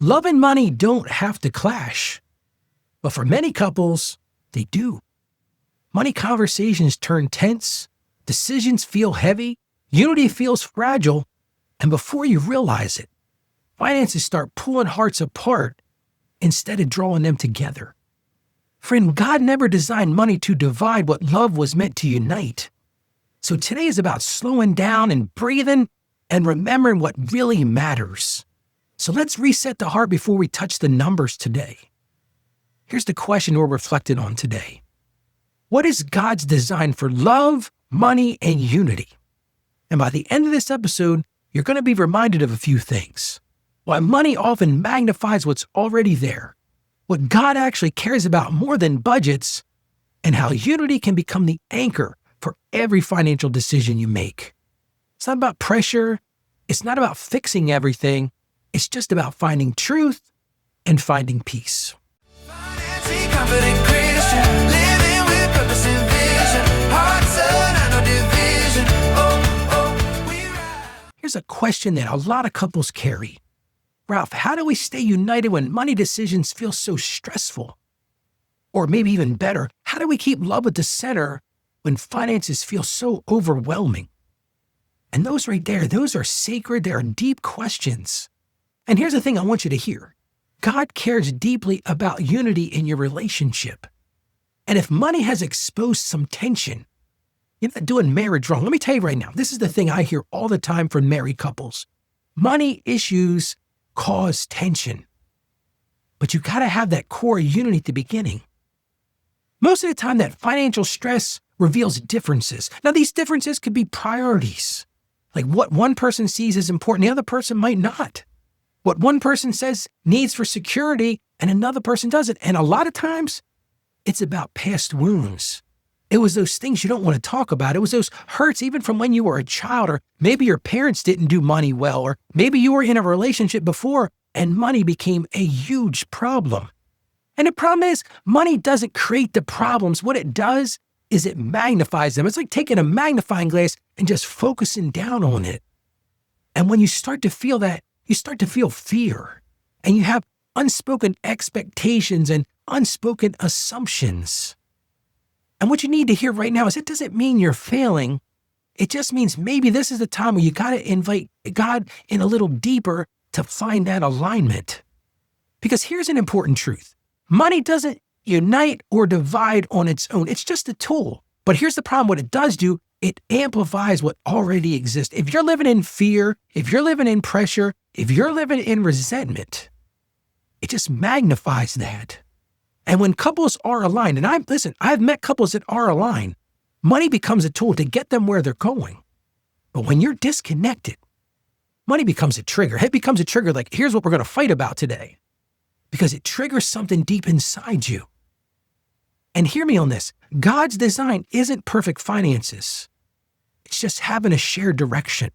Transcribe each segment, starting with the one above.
Love and money don't have to clash, but for many couples, they do. Money conversations turn tense, decisions feel heavy, unity feels fragile, and before you realize it, finances start pulling hearts apart instead of drawing them together. Friend, God never designed money to divide what love was meant to unite. So today is about slowing down and breathing and remembering what really matters. So let's reset the heart before we touch the numbers today. Here's the question we're reflecting on today. What is God's design for love, money, and unity? And by the end of this episode, you're going to be reminded of a few things. Why money often magnifies what's already there, what God actually cares about more than budgets, and how unity can become the anchor for every financial decision you make. It's not about pressure. It's not about fixing everything. It's just about finding truth and finding peace. Here's a question that a lot of couples carry. Ralph, how do we stay united when money decisions feel so stressful? Or maybe even better, how do we keep love at the center when finances feel so overwhelming? And those right there, those are sacred, they are deep questions. And here's the thing I want you to hear. God cares deeply about unity in your relationship. And if money has exposed some tension, you're not doing marriage wrong. Let me tell you right now, this is the thing I hear all the time from married couples. Money issues cause tension. But you gotta have that core unity at the beginning. Most of the time, that financial stress reveals differences. Now, these differences could be priorities. Like what one person sees as important, the other person might not. What one person says needs for security and another person doesn't. And a lot of times, it's about past wounds. It was those things you don't want to talk about. It was those hurts even from when you were a child, or maybe your parents didn't do money well, or maybe you were in a relationship before and money became a huge problem. And the problem is, money doesn't create the problems. What it does is it magnifies them. It's like taking a magnifying glass and just focusing down on it. And when you start to feel that, you start to feel fear, and you have unspoken expectations and unspoken assumptions. And what you need to hear right now is it doesn't mean you're failing. It just means maybe this is the time where you got to invite God in a little deeper to find that alignment. Because here's an important truth. Money doesn't unite or divide on its own. It's just a tool. But here's the problem. What it does do, it amplifies what already exists. If you're living in fear, if you're living in pressure, if you're living in resentment, it just magnifies that. And when couples are aligned, and I've met couples that are aligned, money becomes a tool to get them where they're going. But when you're disconnected, money becomes a trigger. It becomes a trigger like, here's what we're going to fight about today. Because it triggers something deep inside you. And hear me on this. God's design isn't perfect finances. It's just having a shared direction.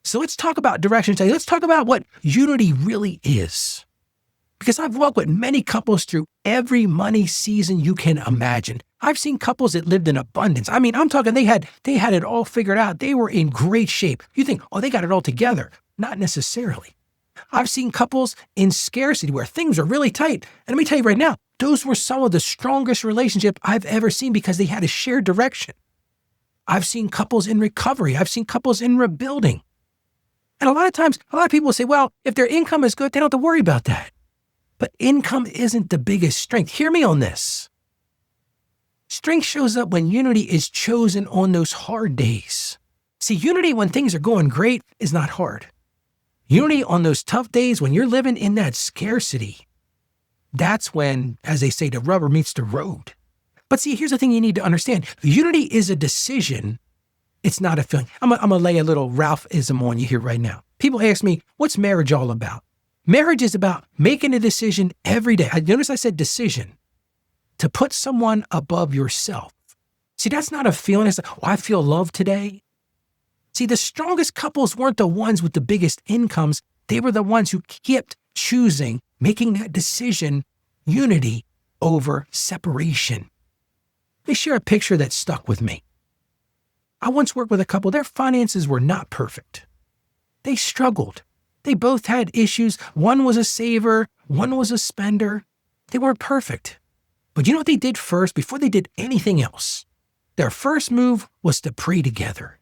So let's talk about direction today. Let's talk about what unity really is. Because I've walked with many couples through every money season you can imagine. I've seen couples that lived in abundance. I mean, I'm talking they had it all figured out. They were in great shape. You think, oh, they got it all together. Not necessarily. I've seen couples in scarcity where things are really tight. And let me tell you right now, those were some of the strongest relationships I've ever seen because they had a shared direction. I've seen couples in recovery. I've seen couples in rebuilding. And a lot of times, a lot of people will say, well, if their income is good, they don't have to worry about that. But income isn't the biggest strength. Hear me on this. Strength shows up when unity is chosen on those hard days. See, unity when things are going great is not hard. Unity on those tough days when you're living in that scarcity, that's when, as they say, the rubber meets the road. But see, here's the thing you need to understand. Unity is a decision. It's not a feeling. I'm going to lay a little Ralphism on you here right now. People ask me, what's marriage all about? Marriage is about making a decision every day. Notice I said decision. To put someone above yourself. See, that's not a feeling. It's like, oh, I feel love today. See, the strongest couples weren't the ones with the biggest incomes. They were the ones who kept choosing, making that decision, unity over separation. Let me share a picture that stuck with me. I once worked with a couple. Their finances were not perfect. They struggled. They both had issues. One was a saver, one was a spender. They weren't perfect. But you know what they did first before they did anything else? Their first move was to pray together.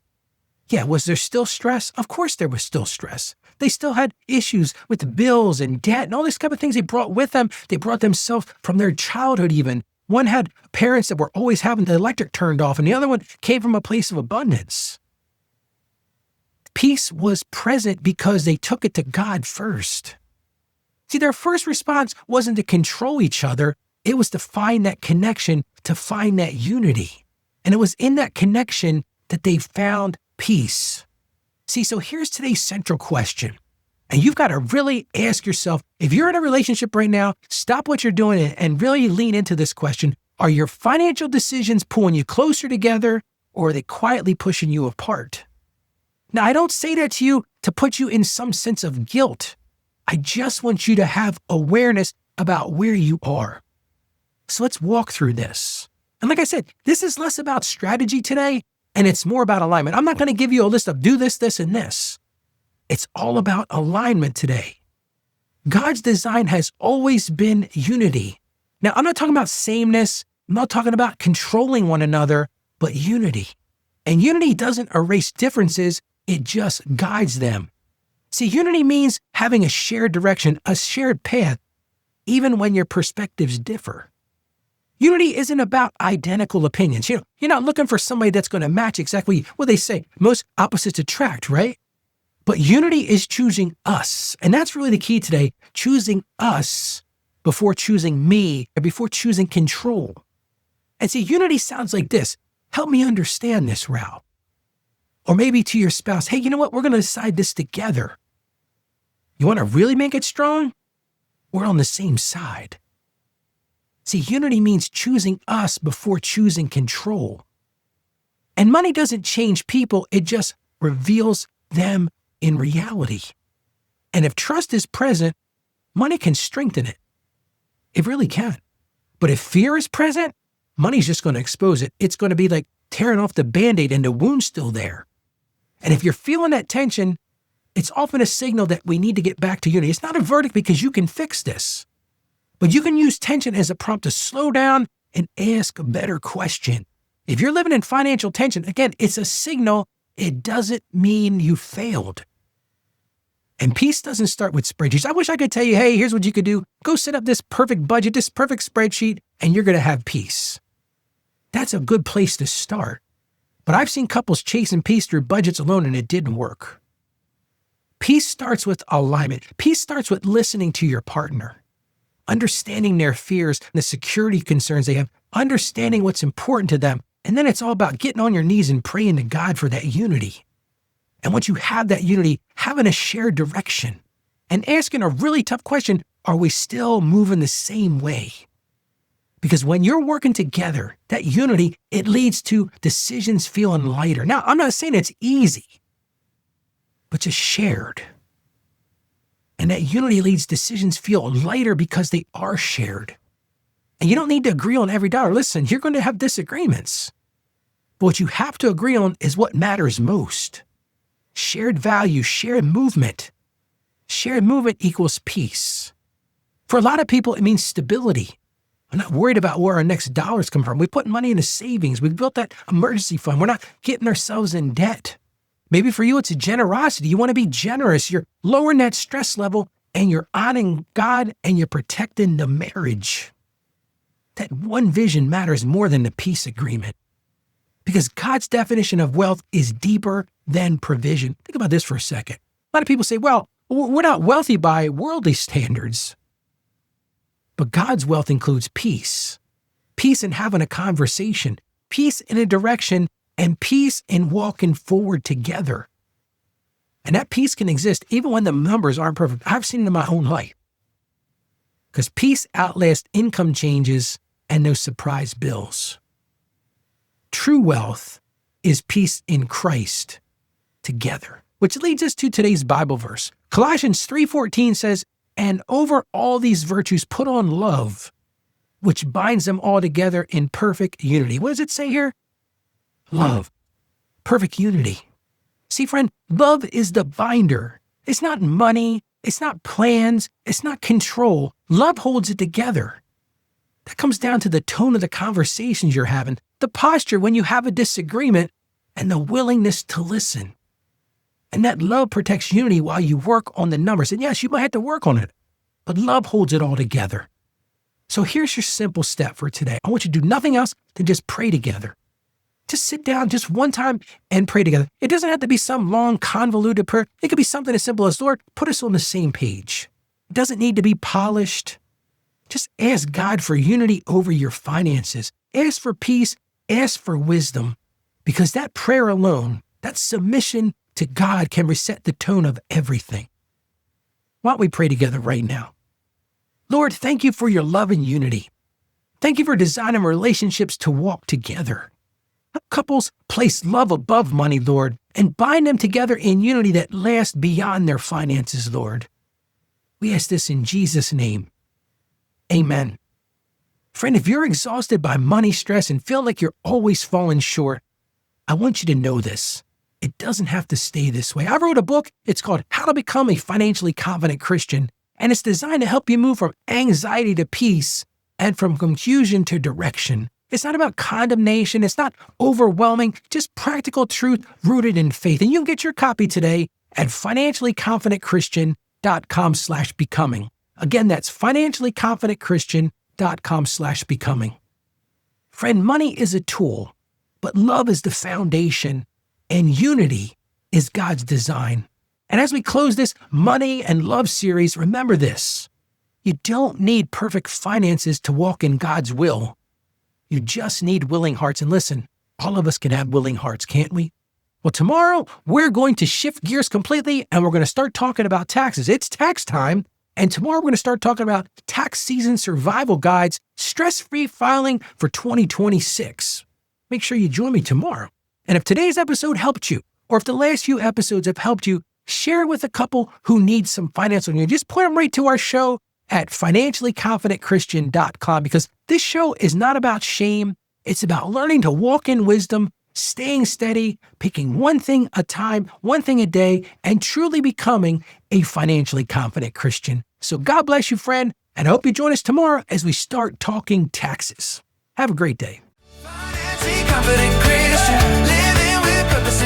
Yeah, was there still stress? Of course there was still stress. They still had issues with bills and debt and all these kind of things they brought with them. They brought themselves from their childhood even. One had parents that were always having the electric turned off, and the other one came from a place of abundance. Peace was present because they took it to God first. See, their first response wasn't to control each other. It was to find that connection, to find that unity. And it was in that connection that they found peace. See, so here's today's central question. And you've got to really ask yourself, if you're in a relationship right now, stop what you're doing and really lean into this question. Are your financial decisions pulling you closer together, or are they quietly pushing you apart? Now, I don't say that to you to put you in some sense of guilt. I just want you to have awareness about where you are. So let's walk through this. And like I said, this is less about strategy today, and it's more about alignment. I'm not going to give you a list of do this, this, and this. It's all about alignment today. God's design has always been unity. Now, I'm not talking about sameness. I'm not talking about controlling one another, but unity. And unity doesn't erase differences. It just guides them. See, unity means having a shared direction, a shared path, even when your perspectives differ. Unity isn't about identical opinions. You're not looking for somebody that's going to match exactly what they say. Most opposites attract, right? But unity is choosing us. And that's really the key today, choosing us before choosing me or before choosing control. And see, unity sounds like this. Help me understand this, Ralph. Or maybe to your spouse, hey, you know what? We're going to decide this together. You want to really make it strong? We're on the same side. See, unity means choosing us before choosing control. And money doesn't change people. It just reveals them in reality. And if trust is present, money can strengthen it. It really can. But if fear is present, money's just going to expose it. It's going to be like tearing off the Band-Aid and the wound's still there. And if you're feeling that tension, it's often a signal that we need to get back to unity. It's not a verdict because you can fix this. But you can use tension as a prompt to slow down and ask a better question. If you're living in financial tension, again, it's a signal. It doesn't mean you failed. And peace doesn't start with spreadsheets. I wish I could tell you, hey, here's what you could do. Go set up this perfect budget, this perfect spreadsheet, and you're going to have peace. That's a good place to start. But I've seen couples chasing peace through budgets alone, and it didn't work. Peace starts with alignment. Peace starts with listening to your partner, understanding their fears, the security concerns they have, understanding what's important to them. And then it's all about getting on your knees and praying to God for that unity. And once you have that unity, having a shared direction and asking a really tough question, are we still moving the same way? Because when you're working together, that unity, it leads to decisions feeling lighter. Now, I'm not saying it's easy, but just shared. And that unity leads decisions feel lighter because they are shared. And you don't need to agree on every dollar. Listen, you're going to have disagreements. But what you have to agree on is what matters most. Shared value, shared movement. Shared movement equals peace. For a lot of people, it means stability. We're not worried about where our next dollars come from. We put money into savings. We've built that emergency fund. We're not getting ourselves in debt. Maybe for you, it's a generosity. You want to be generous. You're lowering that stress level and you're honoring God and you're protecting the marriage. That one vision matters more than the peace agreement. Because God's definition of wealth is deeper than provision. Think about this for a second. A lot of people say, well, we're not wealthy by worldly standards. But God's wealth includes peace. Peace in having a conversation. Peace in a direction. And peace in walking forward together. And that peace can exist even when the numbers aren't perfect. I've seen it in my own life. Because peace outlasts income changes and those surprise bills. True wealth is peace in Christ together. Which leads us to today's Bible verse. Colossians 3:14 says, and over all these virtues put on love, which binds them all together in perfect unity. What does it say here? Love. Perfect unity. See, friend, love is the binder. It's not money. It's not plans. It's not control. Love holds it together. That comes down to the tone of the conversations you're having, the posture when you have a disagreement, and the willingness to listen. And that love protects unity while you work on the numbers. And yes, you might have to work on it, but love holds it all together. So here's your simple step for today. I want you to do nothing else than just pray together. Just sit down just one time and pray together. It doesn't have to be some long, convoluted prayer. It could be something as simple as, Lord, put us on the same page. It doesn't need to be polished. Just ask God for unity over your finances. Ask for peace. Ask for wisdom. Because that prayer alone, that submission to God can reset the tone of everything. Why don't we pray together right now? Lord, thank you for your love and unity. Thank you for designing relationships to walk together. Help couples place love above money, Lord, and bind them together in unity that lasts beyond their finances, Lord. We ask this in Jesus' name. Amen. Friend, if you're exhausted by money stress and feel like you're always falling short, I want you to know this. It doesn't have to stay this way. I wrote a book. It's called How to Become a Financially Confident Christian, and it's designed to help you move from anxiety to peace and from confusion to direction. It's not about condemnation. It's not overwhelming, just practical truth rooted in faith. And you can get your copy today at financiallyconfidentchristian.com/becoming. Again, that's financiallyconfidentchristian.com/becoming. Friend, money is a tool, but love is the foundation, and unity is God's design. And as we close this Money and Love series, remember this. You don't need perfect finances to walk in God's will. You just need willing hearts. And listen, all of us can have willing hearts, can't we? Well, tomorrow we're going to shift gears completely and we're going to start talking about taxes. It's tax time. And tomorrow we're going to start talking about tax season survival guides, stress-free filing for 2026. Make sure you join me tomorrow. And if today's episode helped you, or if the last few episodes have helped you, share it with a couple who needs some financial news. Just point them right to our show at financiallyconfidentchristian.com, because this show is not about shame. It's about learning to walk in wisdom, staying steady, picking one thing a time, one thing a day, and truly becoming a financially confident Christian. So God bless you, friend, and I hope you join us tomorrow as we start talking taxes. Have a great day. Financially confident Christian, living with purpose.